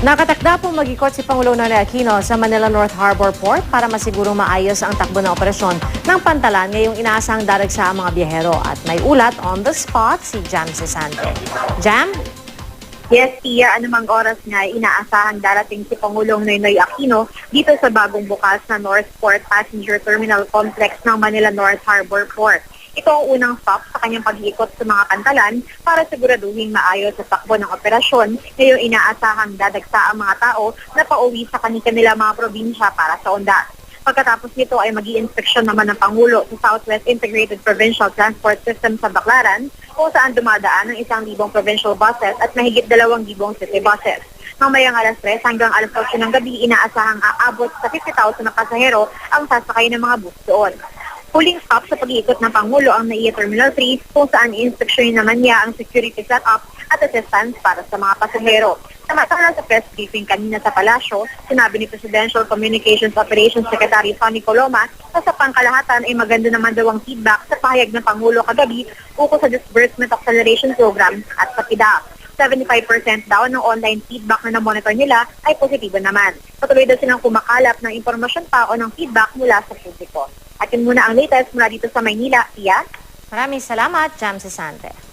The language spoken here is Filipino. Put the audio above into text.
Nakatakda pong mag-ikot si Pangulong Noynoy Aquino sa Manila North Harbor Port para masigurong maayos ang takbo ng operasyon ng pantalan ngayong inaasahang daragsa ang mga biyahero. At may ulat on the spot si Jam Cesante. Jam? Yes, Tia, anumang oras nga inaasahang darating si Pangulong Noynoy Aquino dito sa bagong bukas na North Port Passenger Terminal Complex ng Manila North Harbor Port. Ito ang unang stop sa kanyang pag-iikot sa mga pantalan para siguraduhin maayos sa takbo ng operasyon ngayong inaasahang dadagsa ang mga tao na pauwi sa kanila mga probinsya para sa undas. Pagkatapos nito ay mag-i-inspeksyon naman ng Pangulo sa Southwest Integrated Provincial Transport System sa Baclaran kung saan dumadaan ng 1,000 provincial buses at mahigit 2,000 city buses. Mamayang alas 3 hanggang alas 8 ng gabi, inaasahang aabot sa 50,000 na pasahero ang sasakay ng mga bus doon. Huling stop sa pag-iikot ng Pangulo ang NAIA Terminal 3 kung saan i-inspeksyon naman niya ang security setup at assistance para sa mga pasahero. Samantala sa press briefing kanina sa Palasyo, sinabi ni Presidential Communications Operations Secretary Sonny Coloma na sa pangkalahatan ay maganda naman daw ang feedback sa pahayag ng Pangulo kagabi ukol sa Disbursement Acceleration Program at sa PIDA. 75% daw ng online feedback na na-monitor nila ay positibo naman. Patuloy daw silang kumakalap ng impormasyon pa o ng feedback mula sa publiko. At yun muna ang latest mula dito sa Maynila. Tia? Maraming salamat, Jam Cesante.